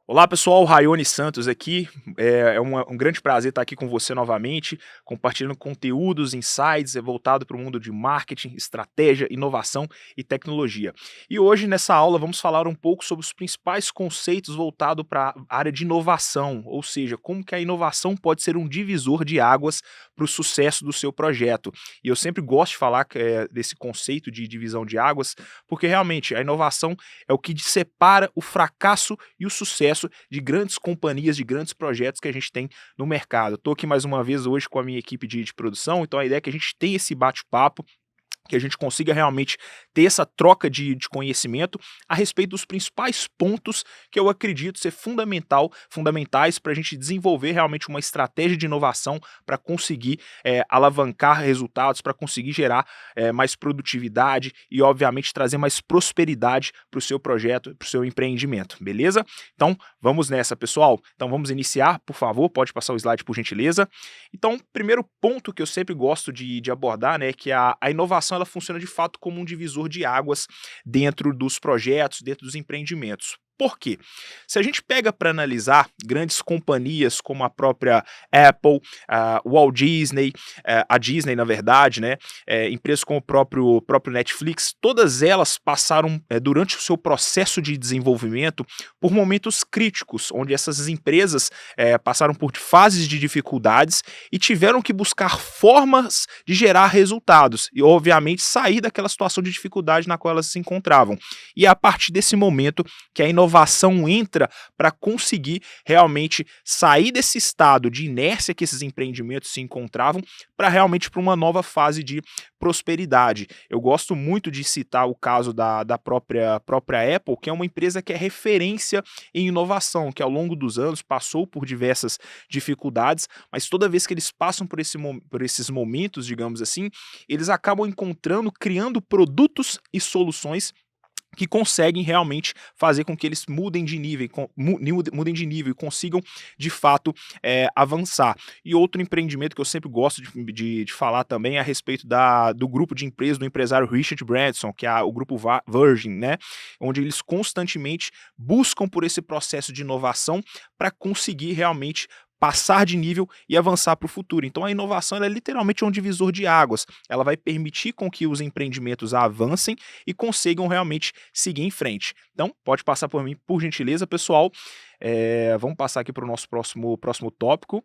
Olá pessoal, Raione Santos aqui. É um grande prazer estar aqui com você novamente, compartilhando conteúdos, insights voltado para o mundo de marketing, estratégia, inovação e tecnologia. E hoje nessa aula vamos falar um pouco sobre os principais conceitos voltados para a área de inovação, ou seja, como que a inovação pode ser um divisor de águas para o sucesso do seu projeto. E eu sempre gosto de falar desse conceito de divisão de águas, porque realmente a inovação é o que separa o fracasso e o sucesso de grandes companhias, de grandes projetos que a gente tem no mercado. Estou aqui mais uma vez hoje com a minha equipe de produção, então a ideia é que a gente tenha esse bate-papo, que a gente consiga realmente ter essa troca de conhecimento a respeito dos principais pontos que eu acredito ser fundamentais para a gente desenvolver realmente uma estratégia de inovação para conseguir alavancar resultados, para conseguir gerar mais produtividade e, obviamente, trazer mais prosperidade para o seu projeto, para o seu empreendimento, beleza? Então, vamos nessa, pessoal. Então, vamos iniciar, por favor, pode passar o slide, por gentileza. Então, primeiro ponto que eu sempre gosto de abordar, né, é que a inovação ela funciona de fato como um divisor de águas dentro dos projetos, dentro dos empreendimentos. Por quê? Se a gente pega para analisar grandes companhias como a própria Apple, o Walt Disney, a Disney, na verdade, né, empresas como o próprio Netflix, todas elas passaram, durante o seu processo de desenvolvimento, por momentos críticos, onde essas empresas passaram por fases de dificuldades e tiveram que buscar formas de gerar resultados e, obviamente, sair daquela situação de dificuldade na qual elas se encontravam. E é a partir desse momento que a inovação entra para conseguir realmente sair desse estado de inércia que esses empreendimentos se encontravam para realmente para uma nova fase de prosperidade. Eu gosto muito de citar o caso da própria Apple, que é uma empresa que é referência em inovação, que ao longo dos anos passou por diversas dificuldades, mas toda vez que eles passam por esses momentos, digamos assim, eles acabam encontrando, criando produtos e soluções que conseguem realmente fazer com que eles mudem de nível, mudem de nível e consigam, de fato, avançar. E outro empreendimento que eu sempre gosto de falar também é a respeito do grupo de empresas do empresário Richard Branson, que é o grupo Virgin, né? Onde eles constantemente buscam por esse processo de inovação para conseguir realmente passar de nível e avançar para o futuro. Então a inovação ela é literalmente um divisor de águas. Ela vai permitir com que os empreendimentos avancem e consigam realmente seguir em frente. Então pode passar por mim, por gentileza, pessoal. Vamos passar aqui para o nosso próximo tópico.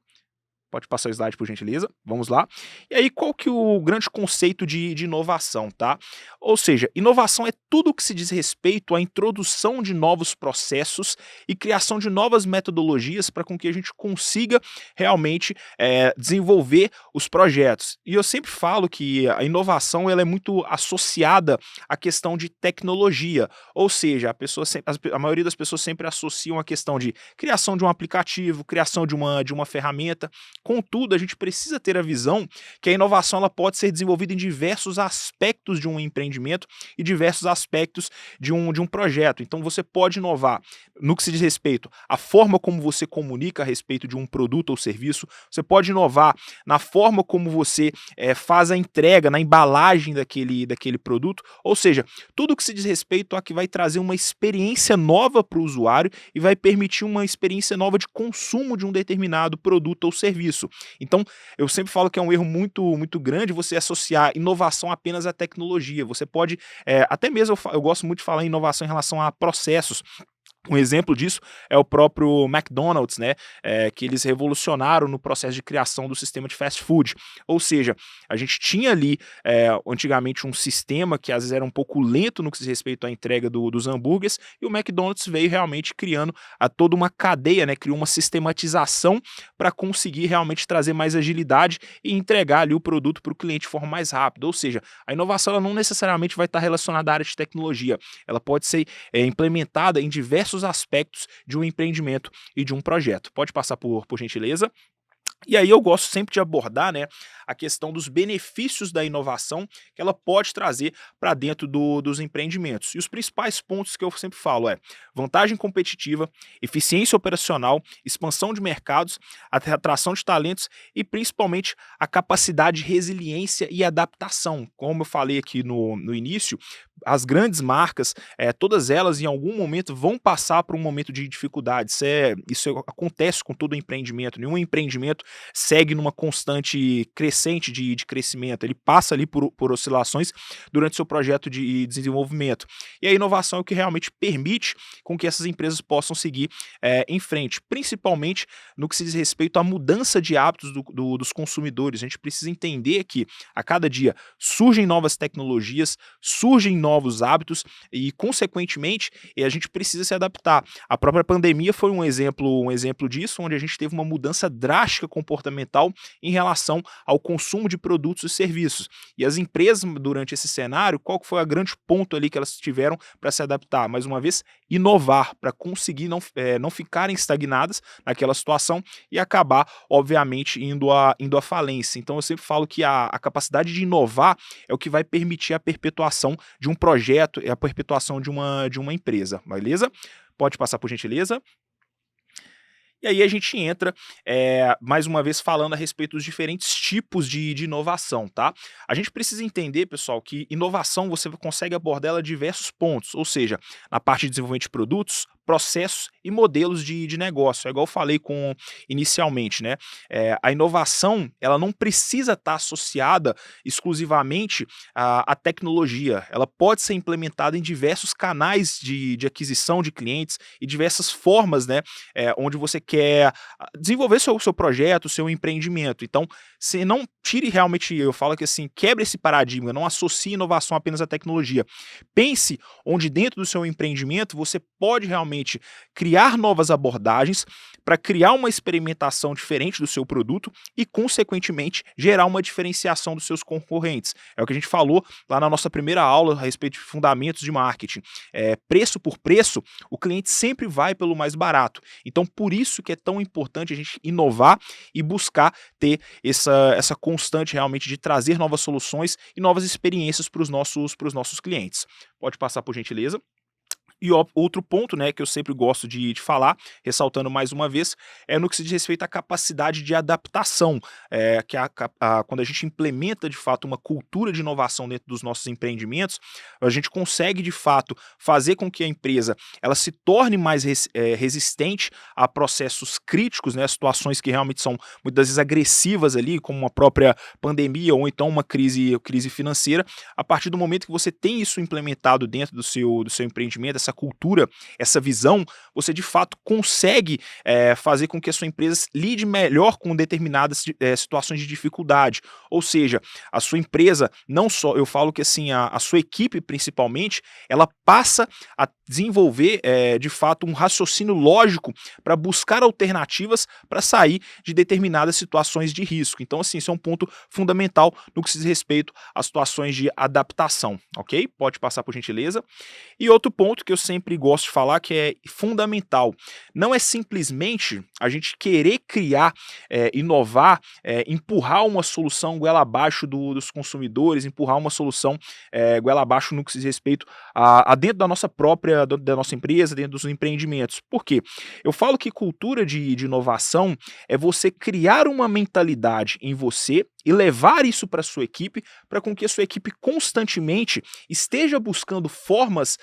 Pode passar o slide, por gentileza. Vamos lá. E aí, qual que é o grande conceito de inovação, tá? Ou seja, inovação é tudo o que se diz respeito à introdução de novos processos e criação de novas metodologias para com que a gente consiga realmente desenvolver os projetos. E eu sempre falo que a inovação ela é muito associada à questão de tecnologia, ou seja, a maioria das pessoas sempre associam a questão de criação de um aplicativo, criação de uma ferramenta. Contudo, a gente precisa ter a visão que a inovação ela pode ser desenvolvida em diversos aspectos de um empreendimento e diversos aspectos de um projeto. Então, você pode inovar no que se diz respeito à forma como você comunica a respeito de um produto ou serviço, você pode inovar na forma como você faz a entrega, na embalagem daquele produto, ou seja, tudo que se diz respeito a que vai trazer uma experiência nova para o usuário e vai permitir uma experiência nova de consumo de um determinado produto ou serviço. Então, eu sempre falo que é um erro muito grande você associar inovação apenas à tecnologia. Você pode, até mesmo eu gosto muito de falar em inovação em relação a processos. Um exemplo disso é o próprio McDonald's, né, que eles revolucionaram no processo de criação do sistema de fast food. Ou seja, a gente tinha ali antigamente um sistema que às vezes era um pouco lento no que diz respeito à entrega dos hambúrgueres, e o McDonald's veio realmente criando toda uma cadeia, né, criou uma sistematização para conseguir realmente trazer mais agilidade e entregar ali o produto para o cliente de forma mais rápida. Ou seja, a inovação ela não necessariamente vai estar relacionada à área de tecnologia, ela pode ser implementada em diversos aspectos de um empreendimento e de um projeto. Pode passar por gentileza. E aí eu gosto sempre de abordar, né, a questão dos benefícios da inovação que ela pode trazer para dentro dos empreendimentos. E os principais pontos que eu sempre falo é vantagem competitiva, eficiência operacional, expansão de mercados, atração de talentos e principalmente a capacidade de resiliência e adaptação. Como eu falei aqui no início, as grandes marcas, todas elas em algum momento vão passar por um momento de dificuldade. Isso acontece com todo empreendimento. Nenhum empreendimento segue numa constante crescente de crescimento. Ele passa ali por oscilações durante seu projeto de desenvolvimento. E a inovação é o que realmente permite com que essas empresas possam seguir em frente, principalmente no que se diz respeito à mudança de hábitos dos consumidores. A gente precisa entender que a cada dia surgem novas tecnologias, surgem novos hábitos e, consequentemente, a gente precisa se adaptar. A própria pandemia foi um exemplo disso, onde a gente teve uma mudança drástica comportamental em relação ao consumo de produtos e serviços. E as empresas, durante esse cenário, qual que foi o grande ponto ali que elas tiveram para se adaptar? Mais uma vez, inovar, para conseguir não ficarem estagnadas naquela situação e acabar, obviamente, indo à falência. Então, eu sempre falo que a capacidade de inovar é o que vai permitir a perpetuação de um projeto e a perpetuação de uma empresa, beleza? Pode passar, por gentileza. E aí a gente entra, mais uma vez, falando a respeito dos diferentes tipos de inovação, tá? A gente precisa entender, pessoal, que inovação você consegue abordar ela em diversos pontos, ou seja, na parte de desenvolvimento de produtos, processos e modelos de negócio. É igual eu falei inicialmente, né? A inovação, ela não precisa estar associada exclusivamente à tecnologia. Ela pode ser implementada em diversos canais de aquisição de clientes e diversas formas, né? Onde você quer desenvolver seu projeto, seu empreendimento. Então, você não tire realmente, eu falo que assim, quebre esse paradigma, não associe inovação apenas à tecnologia. Pense onde dentro do seu empreendimento você pode realmente criar novas abordagens para criar uma experimentação diferente do seu produto e, consequentemente, gerar uma diferenciação dos seus concorrentes. É o que a gente falou lá na nossa primeira aula a respeito de fundamentos de marketing. Preço por preço, o cliente sempre vai pelo mais barato. Então, por isso que é tão importante a gente inovar e buscar ter essa constante realmente de trazer novas soluções e novas experiências para os nossos clientes. Pode passar, por gentileza. E outro ponto, né, que eu sempre gosto de falar, ressaltando mais uma vez, é no que se diz respeito à capacidade de adaptação, que quando a gente implementa de fato uma cultura de inovação dentro dos nossos empreendimentos, a gente consegue de fato fazer com que a empresa ela se torne mais resistente a processos críticos, né, situações que realmente são muitas vezes agressivas ali, como uma própria pandemia ou então uma crise financeira. A partir do momento que você tem isso implementado dentro do seu empreendimento, essa cultura, essa visão, você de fato consegue fazer com que a sua empresa lide melhor com determinadas situações de dificuldade. Ou seja, a sua empresa, não só, eu falo que assim, a sua equipe principalmente, ela passa a desenvolver de fato um raciocínio lógico para buscar alternativas para sair de determinadas situações de risco. Então, assim, isso é um ponto fundamental no que se diz respeito às situações de adaptação, ok? Pode passar, por gentileza. E outro ponto que eu sempre gosto de falar que é fundamental, não é simplesmente a gente querer criar, inovar, empurrar uma solução goela abaixo dos consumidores, empurrar uma solução goela abaixo no que se diz respeito a dentro da nossa empresa, dentro dos empreendimentos. Por quê? Eu falo que cultura de inovação é você criar uma mentalidade em você e levar isso para a sua equipe, para com que a sua equipe constantemente esteja buscando formas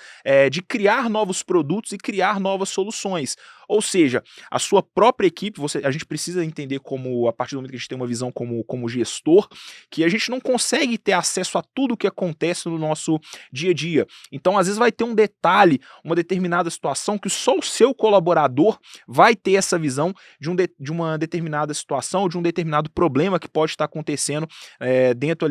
de criar novos produtos e criar novas soluções. Ou seja, a sua própria equipe, a gente precisa entender como, a partir do momento que a gente tem uma visão como gestor, que a gente não consegue ter acesso a tudo o que acontece no nosso dia a dia. Então, às vezes vai ter um detalhe, uma determinada situação que só o seu colaborador vai ter essa visão de uma determinada situação, de um determinado problema que pode estar acontecendo dentro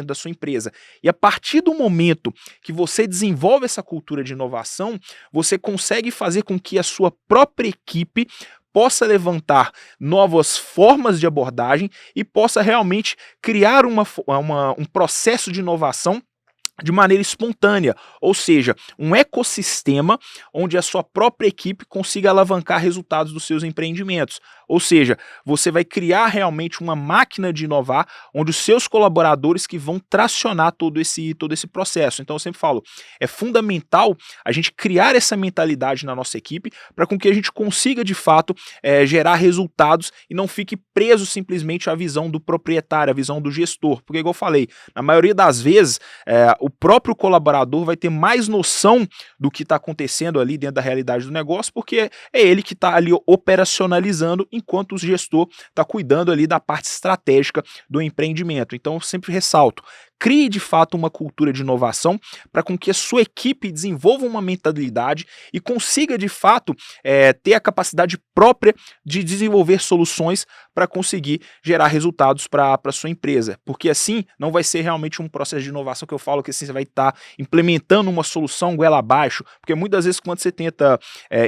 da sua empresa. E a partir do momento que você desenvolve essa cultura de inovação, você consegue fazer com que a sua própria equipe possa levantar novas formas de abordagem e possa realmente criar um processo de inovação de maneira espontânea, ou seja, um ecossistema onde a sua própria equipe consiga alavancar resultados dos seus empreendimentos. Ou seja, você vai criar realmente uma máquina de inovar onde os seus colaboradores que vão tracionar todo esse processo. Então eu sempre falo, é fundamental a gente criar essa mentalidade na nossa equipe para com que a gente consiga de fato gerar resultados e não fique preso simplesmente à visão do proprietário, à visão do gestor. Porque igual eu falei, na maioria das vezes o próprio colaborador vai ter mais noção do que está acontecendo ali dentro da realidade do negócio, porque é ele que está ali operacionalizando, enquanto o gestor está cuidando ali da parte estratégica do empreendimento. Então, eu sempre ressalto, crie de fato uma cultura de inovação para com que a sua equipe desenvolva uma mentalidade e consiga de fato ter a capacidade própria de desenvolver soluções para conseguir gerar resultados para a sua empresa, porque assim não vai ser realmente um processo de inovação que eu falo que assim, você vai estar implementando uma solução goela abaixo, porque muitas vezes quando você tenta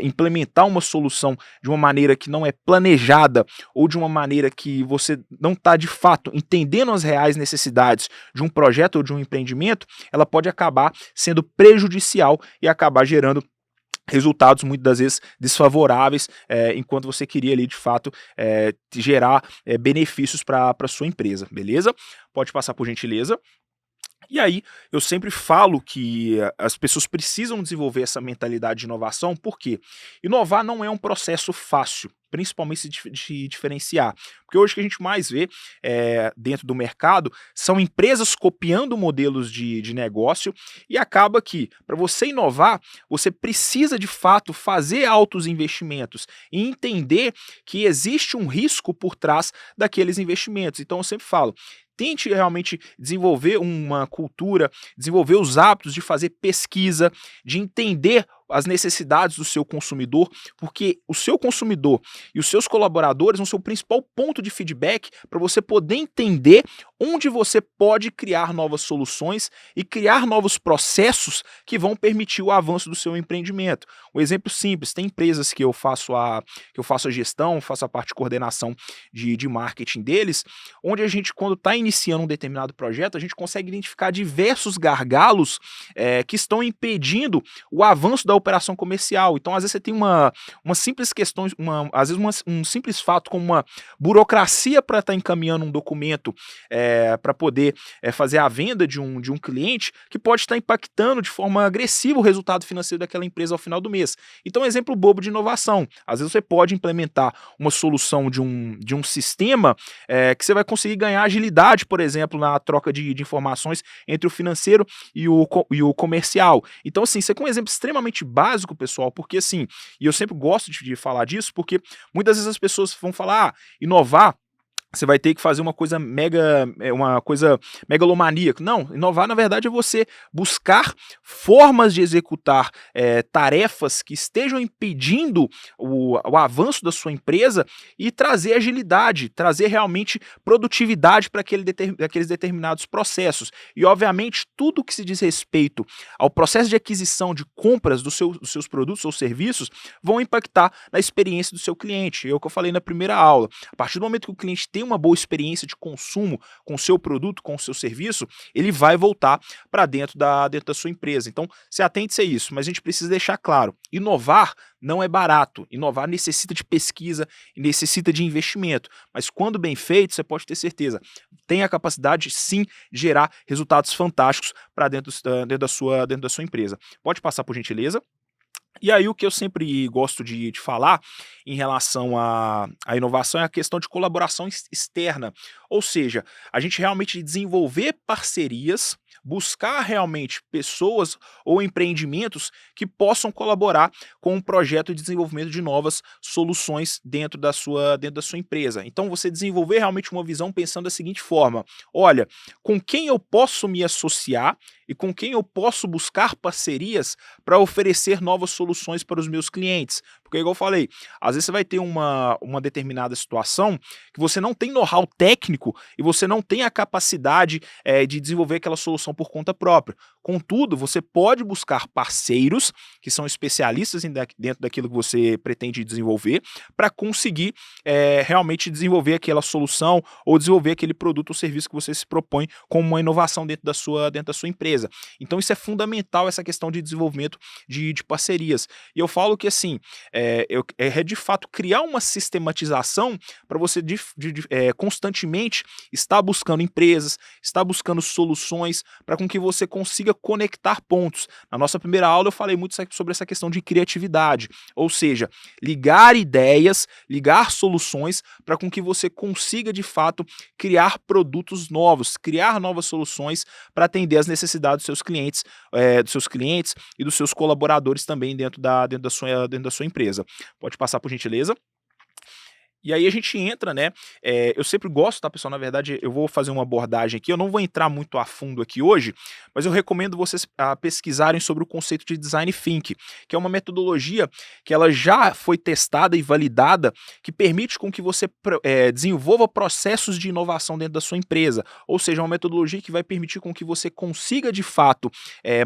implementar uma solução de uma maneira que não é planejada ou de uma maneira que você não está de fato entendendo as reais necessidades de um projeto ou de um empreendimento, ela pode acabar sendo prejudicial e acabar gerando resultados muitas das vezes desfavoráveis, enquanto você queria ali de fato gerar benefícios para a sua empresa, beleza? Pode passar por gentileza. E aí, eu sempre falo que as pessoas precisam desenvolver essa mentalidade de inovação, porque inovar não é um processo fácil, principalmente se de diferenciar. Porque hoje o que a gente mais vê dentro do mercado são empresas copiando modelos de negócio e acaba que, para você inovar, você precisa de fato fazer altos investimentos e entender que existe um risco por trás daqueles investimentos. Então eu sempre falo, tente realmente desenvolver uma cultura, desenvolver os hábitos de fazer pesquisa, de entender as necessidades do seu consumidor, porque o seu consumidor e os seus colaboradores vão ser o principal ponto de feedback para você poder entender onde você pode criar novas soluções e criar novos processos que vão permitir o avanço do seu empreendimento. Um exemplo simples, tem empresas que eu faço a gestão, faço a parte de coordenação de marketing deles, onde a gente, quando está iniciando um determinado projeto, a gente consegue identificar diversos gargalos que estão impedindo o avanço da operação comercial. Então, às vezes, você tem uma simples questão, às vezes um simples fato como uma burocracia para estar encaminhando um documento para poder fazer a venda de um cliente, que pode estar impactando de forma agressiva o resultado financeiro daquela empresa ao final do mês. Então, um exemplo bobo de inovação. Às vezes você pode implementar uma solução de um sistema que você vai conseguir ganhar agilidade, por exemplo, na troca de informações entre o financeiro e o comercial. Então, assim, isso é um exemplo extremamente básico, pessoal, porque assim, e eu sempre gosto de falar disso, porque muitas vezes as pessoas vão falar, inovar, você vai ter que fazer uma coisa megalomaníaca. Não, inovar na verdade é você buscar formas de executar tarefas que estejam impedindo o avanço da sua empresa e trazer agilidade, trazer realmente produtividade para aqueles determinados processos. E obviamente tudo que se diz respeito ao processo de aquisição de compras dos seus produtos ou serviços vão impactar na experiência do seu cliente. É o que eu falei na primeira aula. A partir do momento que o cliente tem uma boa experiência de consumo com o seu produto, com o seu serviço, ele vai voltar para dentro da sua empresa. Então, se atente a isso, mas a gente precisa deixar claro, inovar não é barato, inovar necessita de pesquisa, necessita de investimento, mas quando bem feito, você pode ter certeza, tem a capacidade sim de gerar resultados fantásticos para dentro da sua empresa. Pode passar por gentileza? E aí o que eu sempre gosto de falar em relação à inovação é a questão de colaboração externa, ou seja, a gente realmente desenvolver parcerias, buscar realmente pessoas ou empreendimentos que possam colaborar com um projeto de desenvolvimento de novas soluções dentro da sua empresa. Então você desenvolver realmente uma visão pensando da seguinte forma, olha, com quem eu posso me associar e com quem eu posso buscar parcerias para oferecer novas soluções para os meus clientes. Porque, igual eu falei, às vezes você vai ter uma determinada situação que você não tem know-how técnico e você não tem a capacidade de desenvolver aquela solução por conta própria. Contudo, você pode buscar parceiros que são especialistas dentro daquilo que você pretende desenvolver para conseguir realmente desenvolver aquela solução ou desenvolver aquele produto ou serviço que você se propõe como uma inovação dentro da sua empresa. Então isso é fundamental, essa questão de desenvolvimento de parcerias. E eu falo que assim, é de fato criar uma sistematização para você constantemente estar buscando empresas, estar buscando soluções para com que você consiga conectar pontos. Na nossa primeira aula eu falei muito sobre essa questão de criatividade, ou seja, ligar ideias, ligar soluções para com que você consiga de fato criar produtos novos, criar novas soluções para atender as necessidades dos seus clientes e dos seus colaboradores também dentro da sua empresa. Pode passar por gentileza. E aí a gente entra, né, eu sempre gosto, tá, pessoal, na verdade eu vou fazer uma abordagem aqui, eu não vou entrar muito a fundo aqui hoje, mas eu recomendo vocês pesquisarem sobre o conceito de Design Thinking, que é uma metodologia que ela já foi testada e validada, que permite com que você desenvolva processos de inovação dentro da sua empresa, ou seja, uma metodologia que vai permitir com que você consiga de fato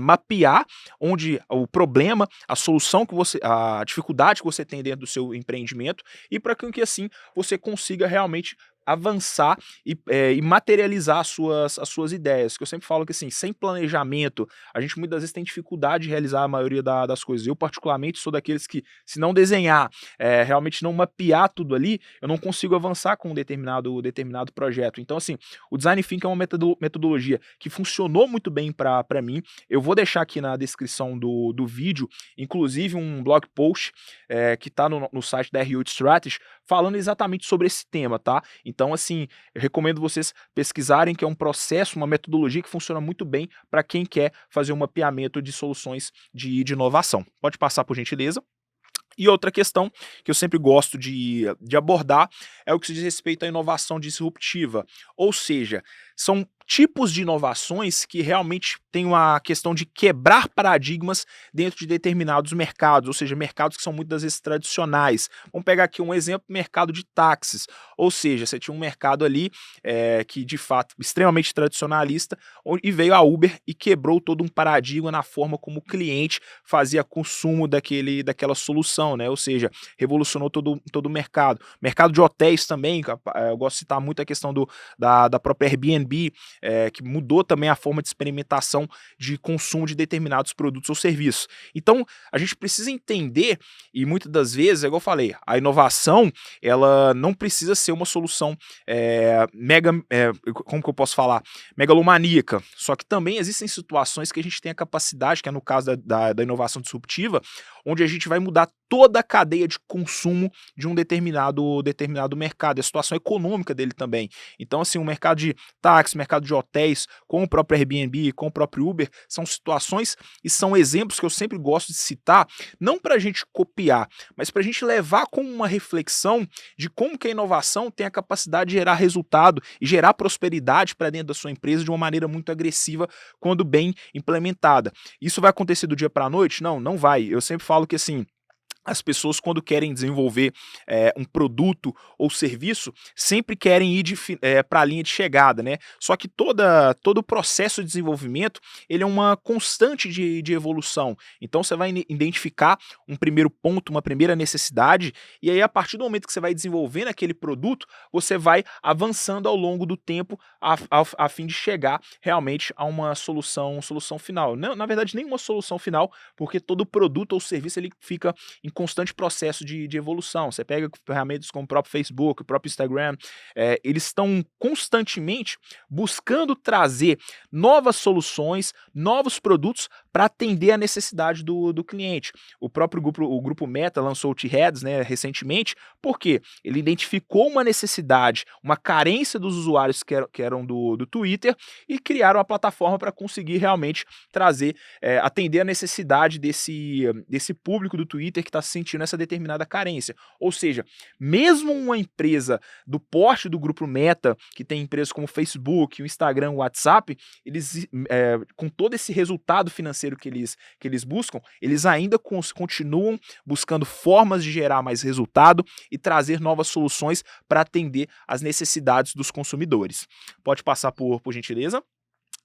mapear onde o problema, a solução a dificuldade que você tem dentro do seu empreendimento e para que assim você consiga realmente avançar e materializar as suas ideias, que eu sempre falo que assim, sem planejamento, a gente muitas vezes tem dificuldade de realizar a maioria das coisas. Eu particularmente sou daqueles que, se não desenhar, realmente não mapear tudo ali, eu não consigo avançar com um determinado projeto. Então assim, o Design Thinking é uma metodologia que funcionou muito bem para mim. Eu vou deixar aqui na descrição do vídeo, inclusive um blog post que está no site da R8 Strategy, falando exatamente sobre esse tema, tá? Então, assim, eu recomendo vocês pesquisarem, que é um processo, uma metodologia que funciona muito bem para quem quer fazer um mapeamento de soluções de inovação. Pode passar, por gentileza. E outra questão que eu sempre gosto de abordar é o que se diz respeito à inovação disruptiva, ou seja, são tipos de inovações que realmente têm uma questão de quebrar paradigmas dentro de determinados mercados, ou seja, mercados que são muitas vezes tradicionais. Vamos pegar aqui um exemplo, mercado de táxis, ou seja, você tinha um mercado ali que de fato extremamente tradicionalista, e veio a Uber e quebrou todo um paradigma na forma como o cliente fazia consumo daquela solução, né? Ou seja, revolucionou todo o mercado. Mercado de hotéis também, eu gosto de citar muito a questão da própria Airbnb, que mudou também a forma de experimentação de consumo de determinados produtos ou serviços. Então, a gente precisa entender, e muitas das vezes, igual eu falei, a inovação, ela não precisa ser uma solução como que eu posso falar? Megalomaníaca. Só que também existem situações que a gente tem a capacidade, que é no caso da inovação disruptiva, onde a gente vai mudar toda a cadeia de consumo de um determinado mercado, a situação econômica dele também. Então, assim, o mercado de táxi, mercado de hotéis, com o próprio Airbnb, com o próprio Uber, são situações e são exemplos que eu sempre gosto de citar, não para a gente copiar, mas para a gente levar com uma reflexão de como que a inovação tem a capacidade de gerar resultado e gerar prosperidade para dentro da sua empresa de uma maneira muito agressiva quando bem implementada. Isso vai acontecer do dia para a noite? Não, não vai. Eu sempre falo que assim, as pessoas, quando querem desenvolver um produto ou serviço, sempre querem ir para a linha de chegada, né? Só que todo o processo de desenvolvimento, ele é uma constante de evolução. Então você vai identificar um primeiro ponto, uma primeira necessidade, e aí a partir do momento que você vai desenvolvendo aquele produto, você vai avançando ao longo do tempo a fim de chegar realmente a uma solução final. Não, na verdade, nem uma solução final, porque todo produto ou serviço ele fica em constante processo de evolução. Você pega ferramentas como o próprio Facebook, o próprio Instagram, eles estão constantemente buscando trazer novas soluções, novos produtos para atender a necessidade do cliente. O grupo Meta lançou o T-Heads, né, recentemente, porque ele identificou uma necessidade, uma carência dos usuários que eram do Twitter e criaram uma plataforma para conseguir realmente atender a necessidade desse público do Twitter que está sentindo essa determinada carência. Ou seja, mesmo uma empresa do porte do grupo Meta, que tem empresas como o Facebook, o Instagram, o WhatsApp, eles, com todo esse resultado financeiro que eles buscam, eles ainda continuam buscando formas de gerar mais resultado e trazer novas soluções para atender às necessidades dos consumidores. Pode passar por gentileza.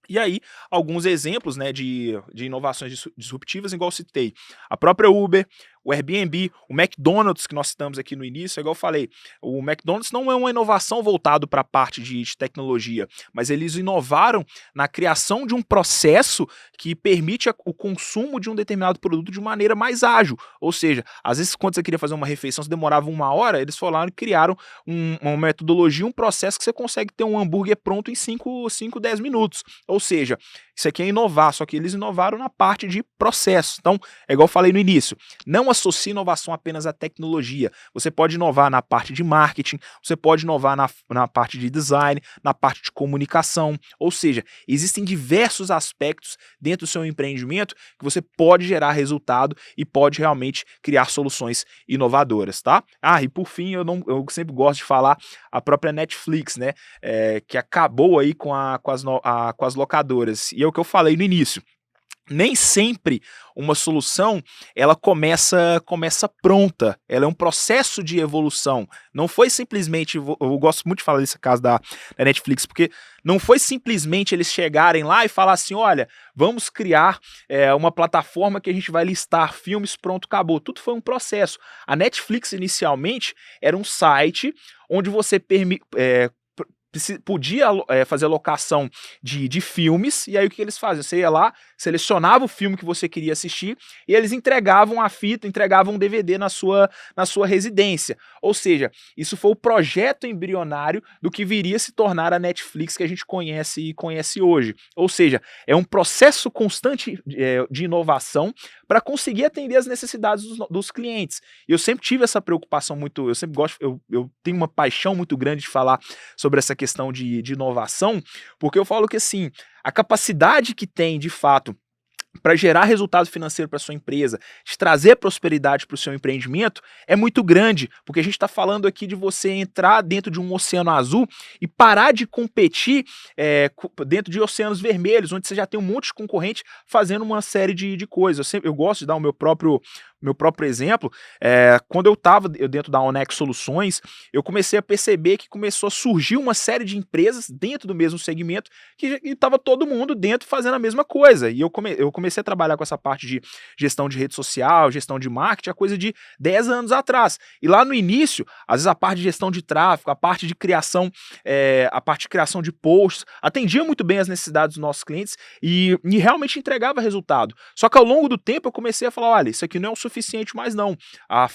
E aí, alguns exemplos, né, de inovações disruptivas, igual eu citei, a própria Uber, o Airbnb, o McDonald's, que nós citamos aqui no início, é igual eu falei, o McDonald's não é uma inovação voltado para a parte de tecnologia, mas eles inovaram na criação de um processo que permite o consumo de um determinado produto de maneira mais ágil. Ou seja, às vezes quando você queria fazer uma refeição, se demorava 1 hora, eles foram lá e criaram uma metodologia, um processo que você consegue ter um hambúrguer pronto em 10 minutos. Ou seja, isso aqui é inovar, só que eles inovaram na parte de processo. Então, é igual eu falei no início, não associe inovação apenas à tecnologia. Você pode inovar na parte de marketing, você pode inovar na parte de design, na parte de comunicação. Ou seja, existem diversos aspectos dentro do seu empreendimento que você pode gerar resultado e pode realmente criar soluções inovadoras, tá? E por fim, eu sempre gosto de falar a própria Netflix, né? Que acabou aí com as locadoras. E é o que eu falei no início. Nem sempre uma solução ela começa pronta, ela é um processo de evolução. Não foi simplesmente, eu gosto muito de falar desse caso da Netflix, porque não foi simplesmente eles chegarem lá e falar assim, olha, vamos criar uma plataforma que a gente vai listar filmes, pronto, acabou. Tudo foi um processo. A Netflix inicialmente era um site onde você podia fazer locação de filmes, e aí o que eles faziam? Você ia lá, selecionava o filme que você queria assistir, e eles entregavam a fita, entregavam um DVD na sua residência. Ou seja, isso foi o projeto embrionário do que viria a se tornar a Netflix que a gente conhece hoje. Ou seja, é um processo constante de inovação para conseguir atender as necessidades dos clientes. E eu sempre tive essa preocupação muito, eu sempre gosto, eu tenho uma paixão muito grande de falar sobre essa questão de inovação, porque eu falo que assim, a capacidade que tem de fato para gerar resultado financeiro para sua empresa, de trazer prosperidade para o seu empreendimento, é muito grande, porque a gente está falando aqui de você entrar dentro de um oceano azul e parar de competir dentro de oceanos vermelhos, onde você já tem um monte de concorrente fazendo uma série de coisas. Eu gosto de dar o meu próprio exemplo. Quando eu estava dentro da Onex Soluções, eu comecei a perceber que começou a surgir uma série de empresas dentro do mesmo segmento que estava todo mundo dentro fazendo a mesma coisa. E eu comecei a trabalhar com essa parte de gestão de rede social, gestão de marketing, a coisa de 10 anos atrás. E lá no início, às vezes a parte de gestão de tráfego, a parte de criação de posts, atendia muito bem as necessidades dos nossos clientes e realmente entregava resultado. Só que ao longo do tempo eu comecei a falar, olha, isso aqui não é o suficiente mais não. A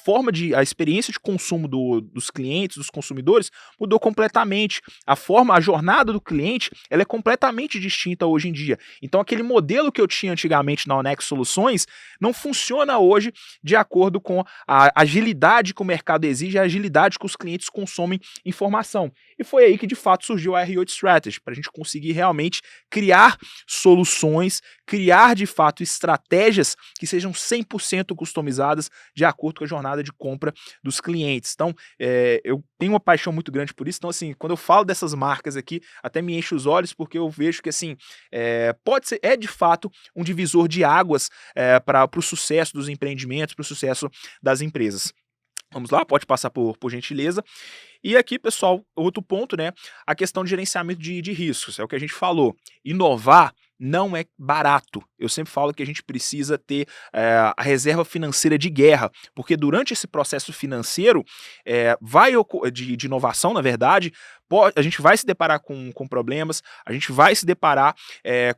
experiência de consumo dos clientes, dos consumidores, mudou completamente. A jornada do cliente, ela é completamente distinta hoje em dia. Então aquele modelo que eu tinha antigamente na Onex Soluções não funciona hoje de acordo com a agilidade que o mercado exige, a agilidade que os clientes consomem informação. E foi aí que de fato surgiu a R8 Strategy, para a gente conseguir realmente criar soluções, criar de fato estratégias que sejam 100% customizadas de acordo com a jornada de compra dos clientes. Então, eu tenho uma paixão muito grande por isso. Então, assim, quando eu falo dessas marcas aqui, até me enche os olhos, porque eu vejo que, assim, pode ser, de fato, um divisor de águas para o sucesso dos empreendimentos, para o sucesso das empresas. Vamos lá, pode passar por gentileza. E aqui, pessoal, outro ponto, né? A questão de gerenciamento de riscos. É o que a gente falou. Inovar não é barato. Eu sempre falo que a gente precisa ter a reserva financeira de guerra, porque durante esse processo financeiro de inovação, na verdade, a gente vai se deparar com problemas, a gente vai se deparar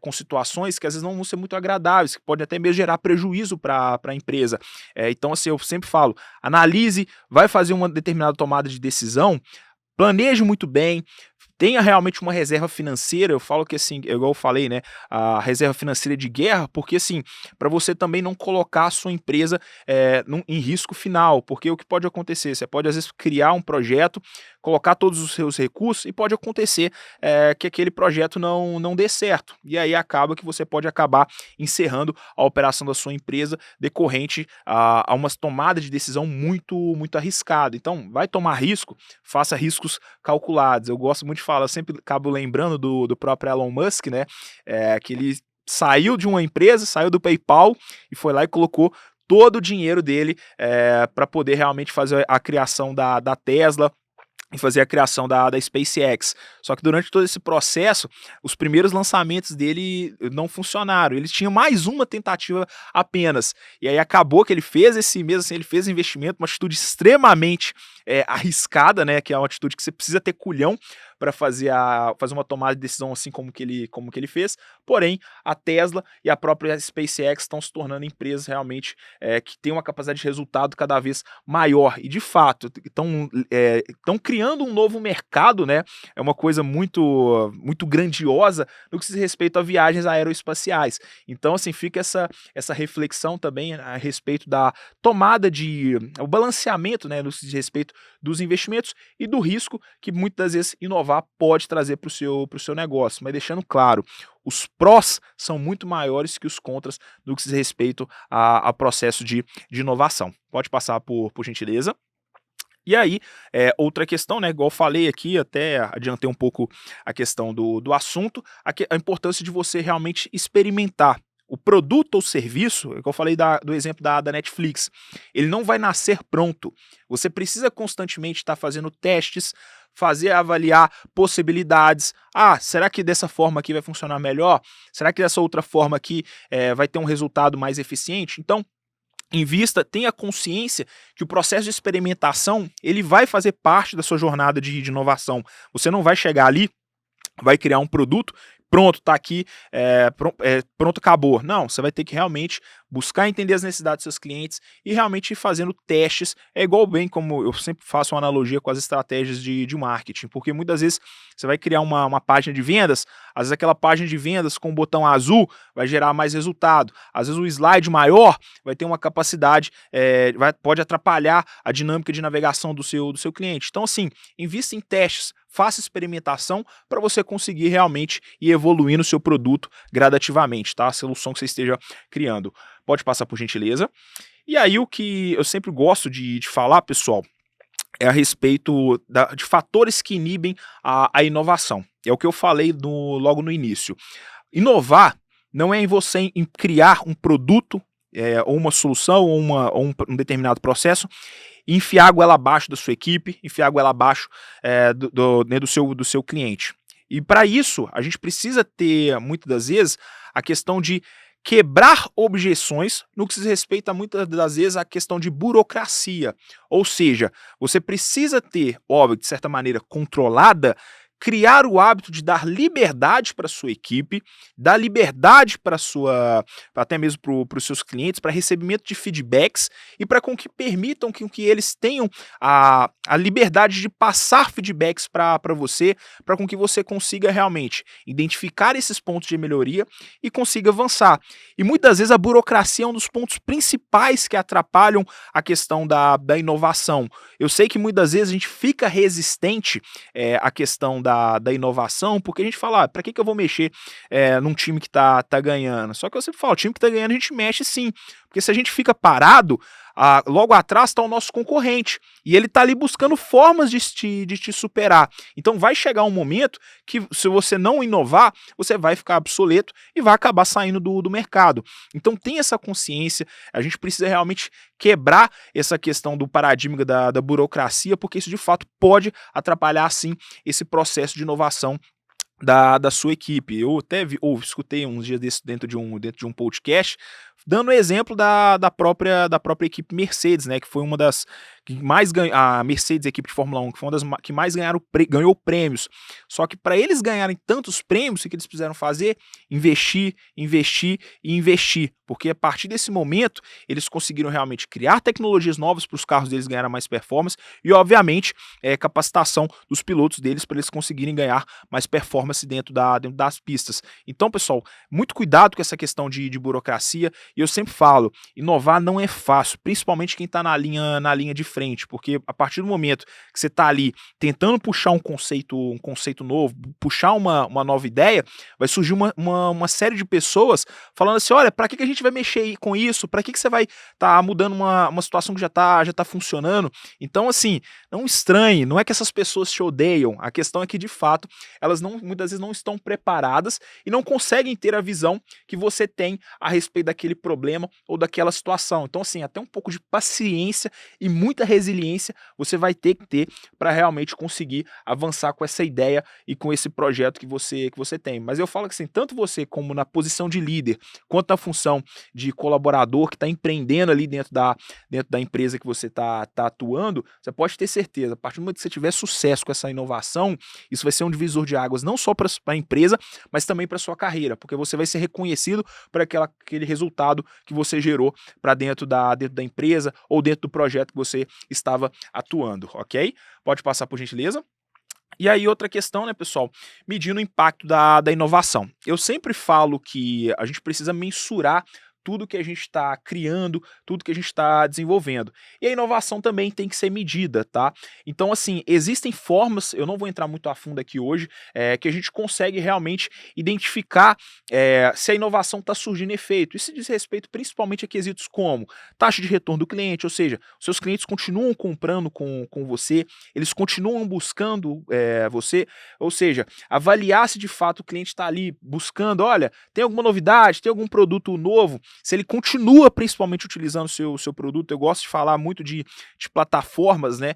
com situações que às vezes não vão ser muito agradáveis, que podem até mesmo gerar prejuízo para a empresa. Então, assim, eu sempre falo, analise, vai fazer uma determinada tomada de decisão, planeje muito bem, tenha realmente uma reserva financeira. Eu falo que, assim, igual eu falei, né, a reserva financeira de guerra, porque, assim, para você também não colocar a sua empresa em risco final, porque o que pode acontecer? Você pode, às vezes, criar um projeto, colocar todos os seus recursos e pode acontecer que aquele projeto não dê certo. E aí acaba que você pode acabar encerrando a operação da sua empresa decorrente a uma tomada de decisão muito, muito arriscada. Então, vai tomar risco, faça riscos calculados. Eu gosto muito de falar, eu sempre acabo lembrando do próprio Elon Musk, né? Que ele saiu de uma empresa, saiu do PayPal e foi lá e colocou todo o dinheiro dele para poder realmente fazer a criação da Tesla. e fazer a criação da SpaceX. Só que durante todo esse processo, os primeiros lançamentos dele não funcionaram. Ele tinha mais uma tentativa apenas. E aí acabou que ele fez esse mesmo assim, ele fez investimento, uma atitude extremamente arriscada, né? Que é uma atitude que você precisa ter culhão para fazer uma tomada de decisão assim como que ele fez. Porém, a Tesla e a própria SpaceX estão se tornando empresas realmente que têm uma capacidade de resultado cada vez maior. E de fato, estão criando um novo mercado, né? É uma coisa muito grandiosa no que se respeita a viagens aeroespaciais. Então, assim, fica essa reflexão também a respeito da tomada o balanceamento, né, no que diz respeito dos investimentos e do risco que muitas das vezes inovar pode trazer para o seu negócio. Mas deixando claro, os prós são muito maiores que os contras no que diz respeito a processo de inovação. Pode passar por gentileza. E aí, outra questão, né, igual eu falei aqui, até adiantei um pouco a questão do assunto, a importância de você realmente experimentar o produto ou serviço, que eu falei do exemplo da Netflix, ele não vai nascer pronto. Você precisa constantemente estar fazendo testes, avaliar possibilidades. Ah, será que dessa forma aqui vai funcionar melhor? Será que dessa outra forma aqui vai ter um resultado mais eficiente? Então, invista, tenha consciência que o processo de experimentação ele vai fazer parte da sua jornada de inovação. Você não vai chegar ali, vai criar um produto, pronto, tá aqui, pronto, acabou. Não, você vai ter que realmente buscar entender as necessidades dos seus clientes e realmente ir fazendo testes. É igual bem como eu sempre faço uma analogia com as estratégias de marketing, porque muitas vezes você vai criar uma página de vendas, às vezes aquela página de vendas com o botão azul vai gerar mais resultado, às vezes o slide maior vai ter uma capacidade, pode atrapalhar a dinâmica de navegação do seu cliente. Então, assim, invista em testes, faça experimentação para você conseguir realmente ir evoluindo o seu produto gradativamente, tá? A solução que você esteja criando. Pode passar por gentileza. E aí o que eu sempre gosto de falar, pessoal, é a respeito de fatores que inibem a inovação. É o que eu falei logo no início. Inovar não é em você criar um produto, ou uma solução, ou um determinado processo, e enfiar a goela abaixo da sua equipe, enfiar a goela abaixo do seu cliente. E para isso, a gente precisa ter, muitas das vezes, a questão de quebrar objeções no que se respeita, muitas das vezes, à questão de burocracia. Ou seja, você precisa ter, óbvio, de certa maneira controlada, criar o hábito de dar liberdade para a sua equipe, dar liberdade para até mesmo para os seus clientes, para recebimento de feedbacks e para que permitam que eles tenham a liberdade de passar feedbacks para você, para que você consiga realmente identificar esses pontos de melhoria e consiga avançar. E muitas vezes a burocracia é um dos pontos principais que atrapalham a questão da inovação. Eu sei que muitas vezes a gente fica resistente à questão da inovação, porque a gente fala, para que eu vou mexer num time que tá ganhando? Só que eu sempre falo, o time que tá ganhando a gente mexe sim, porque se a gente fica parado, logo atrás está o nosso concorrente, e ele está ali buscando formas de te superar. Então vai chegar um momento que, se você não inovar, você vai ficar obsoleto e vai acabar saindo do mercado. Então tem essa consciência, a gente precisa realmente quebrar essa questão do paradigma da burocracia, porque isso de fato pode atrapalhar sim esse processo de inovação da sua equipe. Eu até escutei uns dias desses dentro de um podcast, dando exemplo da própria equipe Mercedes, né, que foi uma das que mais ganhou, a Mercedes, a equipe de Fórmula 1, que foi uma das que mais ganhou prêmios. Só que para eles ganharem tantos prêmios, o que eles precisaram fazer? Investir, investir e investir. Porque a partir desse momento, eles conseguiram realmente criar tecnologias novas para os carros deles ganharem mais performance e, obviamente, capacitação dos pilotos deles para eles conseguirem ganhar mais performance dentro das pistas. Então, pessoal, muito cuidado com essa questão de burocracia. E eu sempre falo, inovar não é fácil, principalmente quem está na linha de frente, porque a partir do momento que você está ali tentando puxar um conceito novo, puxar uma nova ideia, vai surgir uma série de pessoas falando assim, olha, para que a gente vai mexer com isso? Para que você vai estar mudando uma situação que já tá funcionando? Então, assim, não estranhe, não é que essas pessoas te odeiam, a questão é que, de fato, elas muitas vezes não estão preparadas e não conseguem ter a visão que você tem a respeito daquele daquele problema ou daquela situação. Então, assim, até um pouco de paciência e muita resiliência você vai ter que ter para realmente conseguir avançar com essa ideia e com esse projeto que você tem. Mas eu falo que assim, tanto você como na posição de líder, quanto na função de colaborador que está empreendendo ali dentro da empresa que você tá atuando, você pode ter certeza, a partir do momento que você tiver sucesso com essa inovação, isso vai ser um divisor de águas não só para a empresa, mas também para sua carreira, porque você vai ser reconhecido por aquele resultado que você gerou para dentro da empresa ou dentro do projeto que você estava atuando, ok? Pode passar por gentileza. E aí outra questão, né, pessoal, medindo o impacto da inovação. Eu sempre falo que a gente precisa mensurar tudo que a gente está criando, tudo que a gente está desenvolvendo. E a inovação também tem que ser medida, tá? Então, assim, existem formas, eu não vou entrar muito a fundo aqui hoje, que a gente consegue realmente identificar se a inovação está surgindo efeito. Isso diz respeito principalmente a quesitos como taxa de retorno do cliente, ou seja, os seus clientes continuam comprando com você, eles continuam buscando você, ou seja, avaliar se de fato o cliente está ali buscando, olha, tem alguma novidade, tem algum produto novo, se ele continua principalmente utilizando o seu produto. Eu gosto de falar muito de plataformas, né?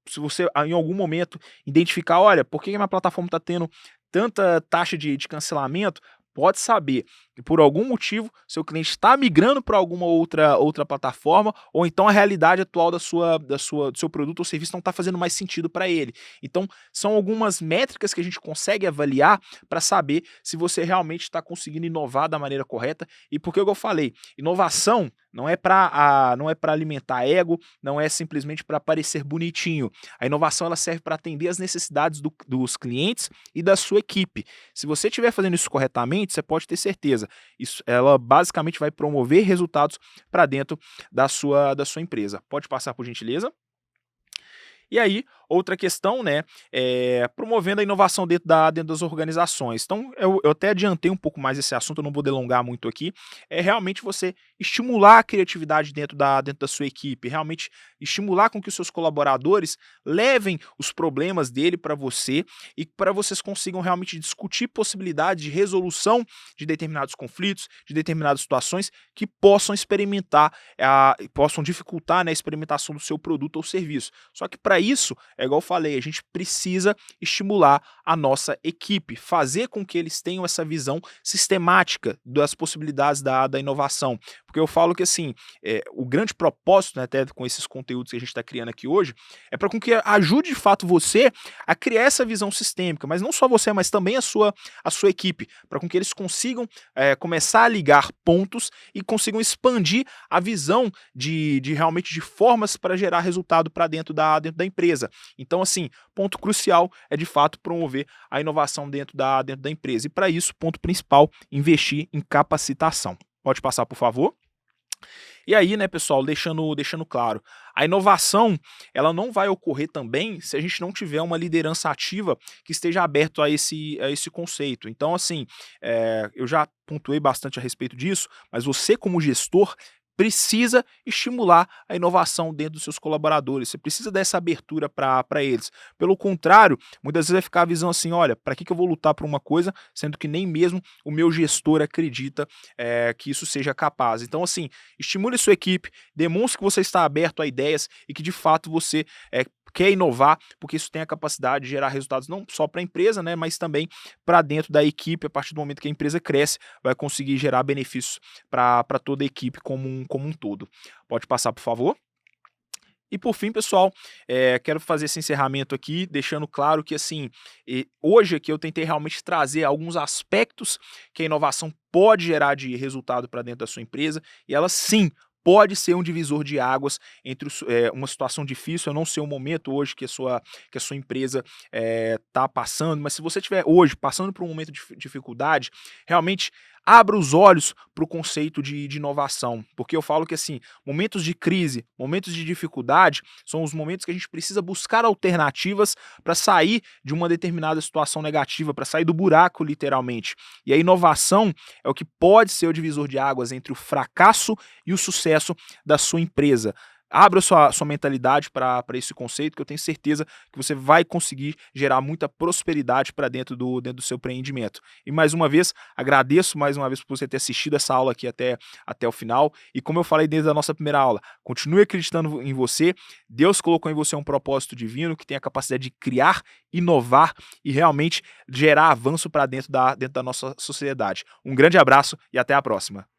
Se você em algum momento identificar, olha, por que a minha plataforma está tendo tanta taxa de cancelamento, pode saber que por algum motivo seu cliente está migrando para alguma outra plataforma, ou então a realidade atual do seu produto ou serviço não está fazendo mais sentido para ele. Então, são algumas métricas que a gente consegue avaliar para saber se você realmente está conseguindo inovar da maneira correta. E porque eu falei, inovação não é para alimentar ego, não é simplesmente para parecer bonitinho. A inovação ela serve para atender as necessidades dos clientes e da sua equipe. Se você estiver fazendo isso corretamente, você pode ter certeza. Ela basicamente vai promover resultados para dentro da sua empresa. Pode passar por gentileza? E aí, outra questão, né, promovendo a inovação dentro das organizações. Então, eu até adiantei um pouco mais esse assunto, eu não vou delongar muito aqui. É realmente você estimular a criatividade dentro da sua equipe, realmente estimular com que os seus colaboradores levem os problemas dele para você e para vocês consigam realmente discutir possibilidades de resolução de determinados conflitos, de determinadas situações que possam possam dificultar, né, a experimentação do seu produto ou serviço. Só que para isso, é igual eu falei, a gente precisa estimular a nossa equipe, fazer com que eles tenham essa visão sistemática das possibilidades da inovação. Porque eu falo que assim, o grande propósito, né, até com esses conteúdos que a gente está criando aqui hoje, é para que ajude de fato você a criar essa visão sistêmica, mas não só você, mas também a sua equipe, para que eles consigam começar a ligar pontos e consigam expandir a visão de realmente de formas para gerar resultado para dentro da empresa. Então, assim, ponto crucial é de fato promover a inovação dentro da empresa. E para isso, ponto principal, investir em capacitação. Pode passar, por favor? E aí, né, pessoal, deixando claro, a inovação ela não vai ocorrer também se a gente não tiver uma liderança ativa que esteja aberto a esse conceito. Então, assim, eu já pontuei bastante a respeito disso, mas você como gestor precisa estimular a inovação dentro dos seus colaboradores, você precisa dessa abertura para eles. Pelo contrário, muitas vezes vai ficar a visão assim, olha, para que eu vou lutar por uma coisa, sendo que nem mesmo o meu gestor acredita que isso seja capaz. Então, assim, estimule sua equipe, demonstre que você está aberto a ideias e que de fato você quer inovar, porque isso tem a capacidade de gerar resultados não só para a empresa, né, mas também para dentro da equipe. A partir do momento que a empresa cresce, vai conseguir gerar benefícios para toda a equipe como um todo. Pode passar, por favor? E por fim, pessoal, quero fazer esse encerramento aqui, deixando claro que assim, hoje aqui eu tentei realmente trazer alguns aspectos que a inovação pode gerar de resultado para dentro da sua empresa, e ela sim pode ser um divisor de águas entre uma situação difícil. Eu não sei o momento hoje que a sua empresa está passando, mas se você estiver hoje passando por um momento de dificuldade, realmente abra os olhos para o conceito de inovação, porque eu falo que assim, momentos de crise, momentos de dificuldade, são os momentos que a gente precisa buscar alternativas para sair de uma determinada situação negativa, para sair do buraco, literalmente. E a inovação é o que pode ser o divisor de águas entre o fracasso e o sucesso da sua empresa. abra sua mentalidade para esse conceito, que eu tenho certeza que você vai conseguir gerar muita prosperidade para dentro do seu empreendimento. E mais uma vez, agradeço mais uma vez por você ter assistido essa aula aqui até o final. E como eu falei desde a nossa primeira aula, continue acreditando em você. Deus colocou em você um propósito divino que tem a capacidade de criar, inovar e realmente gerar avanço para dentro da nossa sociedade. Um grande abraço e até a próxima.